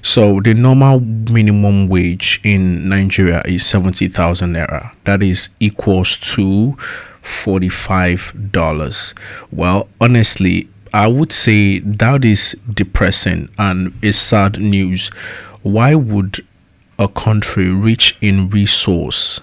So the normal minimum wage in Nigeria is 70,000 naira. That is equals to $45. Well, honestly, I would say that is depressing and is sad news. Why would a country rich in resource,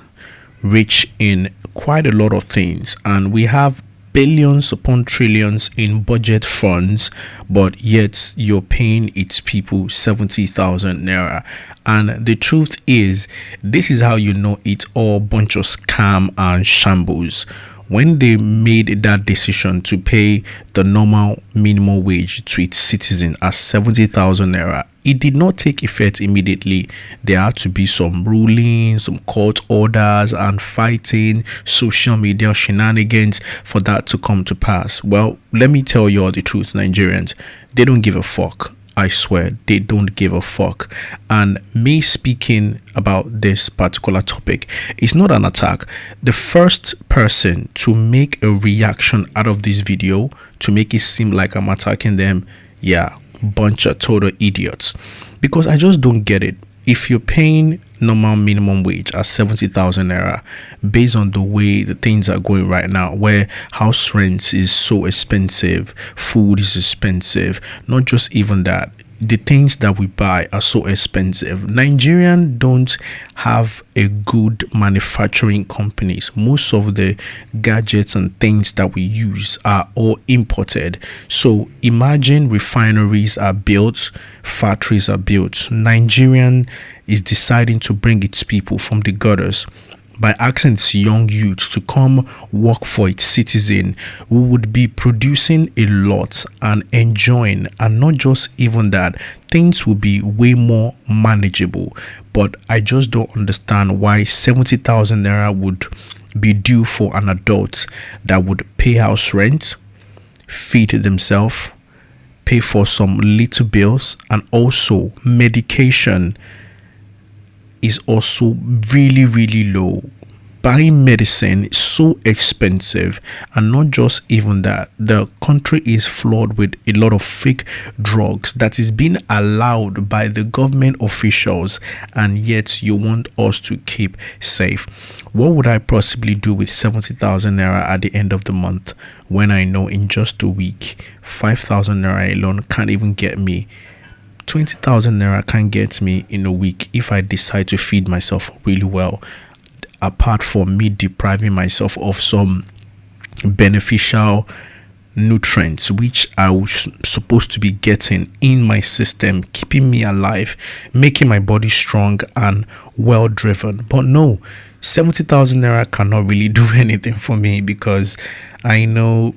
rich in quite a lot of things, and we have billions upon trillions in budget funds, but yet you're paying its people 70,000 naira? And the truth is, this is how you know it's all bunch of scam and shambles. When they made that decision to pay the normal minimum wage to its citizen as 70,000 naira, it did not take effect immediately. There had to be some rulings, some court orders, and fighting, social media shenanigans for that to come to pass. Well, let me tell you all the truth, Nigerians. They don't give a fuck. I swear they don't give a fuck. And me speaking about this particular topic is not an attack. The first person to make a reaction out of this video to make it seem like I'm attacking them, yeah, bunch of total idiots. Because I just don't get it. If you're paying normal minimum wage at 70,000 naira, based on the way the things are going right now, where house rent is so expensive, food is expensive, not just even that, the things that we buy are so expensive. Nigerians don't have a good manufacturing companies. Most of the gadgets and things that we use are all imported. So imagine refineries are built, factories are built. Nigerian is deciding to bring its people from the gutters by asking its young youth to come work for its citizen. We would be producing a lot and enjoying, and not just even that, things will be way more manageable. But I just don't understand why 70,000 naira would be due for an adult that would pay house rent, feed themselves, pay for some little bills, and also medication is also really, really low. Buying medicine is so expensive, and not just even that, the country is flawed with a lot of fake drugs that is being allowed by the government officials, and yet you want us to keep safe. What would I possibly do with 70,000 naira at the end of the month when I know in just a week 5,000 naira alone can't even get me? 20,000 naira can't get me in a week if I decide to feed myself really well, apart from me depriving myself of some beneficial nutrients which I was supposed to be getting in my system, keeping me alive, making my body strong and well driven. But no, 70,000 naira cannot really do anything for me, because I know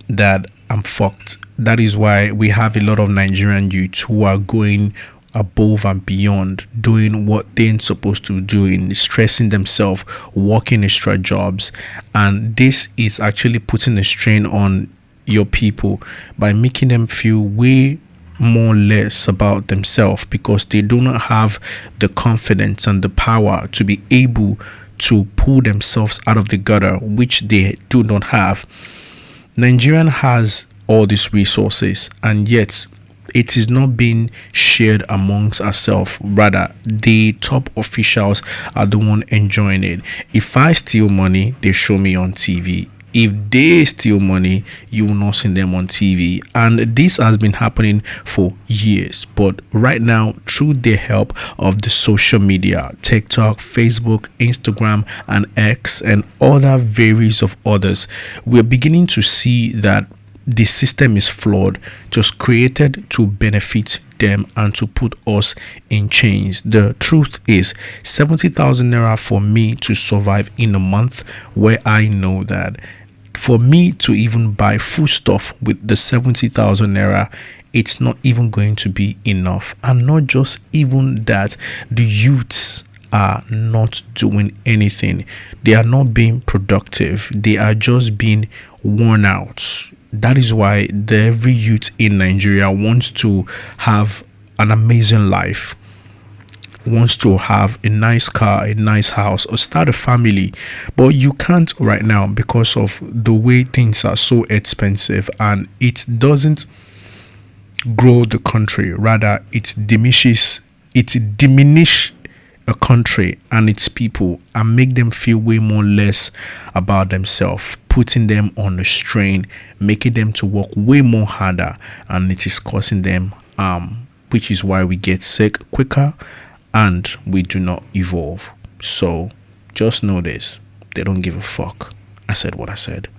that I'm fucked. That is why we have a lot of Nigerian youths who are going above and beyond, doing what they're supposed to be doing, stressing themselves, working extra jobs. And this is actually putting a strain on your people by making them feel way more less about themselves, because they do not have the confidence and the power to be able to pull themselves out of the gutter, which they do not have. Nigerian has all these resources, and yet it is not being shared amongst ourselves. Rather, the top officials are the one enjoying it. If I steal money, they show me on TV. If they steal money, you will not see them on TV. And this has been happening for years. But right now, through the help of the social media, TikTok, Facebook, Instagram, and X, and other various of others, we're beginning to see that the system is flawed, just created to benefit them and to put us in chains. The truth is, 70,000 naira for me to survive in a month, where I know that for me to even buy foodstuff with the 70,000 naira, it's not even going to be enough. And not just even that, the youths are not doing anything. They are not being productive. They are just being worn out. That is why every youth in Nigeria wants to have an amazing life, wants to have a nice car, a nice house, or start a family. But you can't right now because of the way things are so expensive, and it doesn't grow the country. Rather, it diminishes it diminish a country and its people and make them feel way more less about themselves, putting them on a strain, making them to work way more harder, and it is causing them which is why we get sick quicker and we do not evolve. So just know this, they don't give a fuck. I said what I said.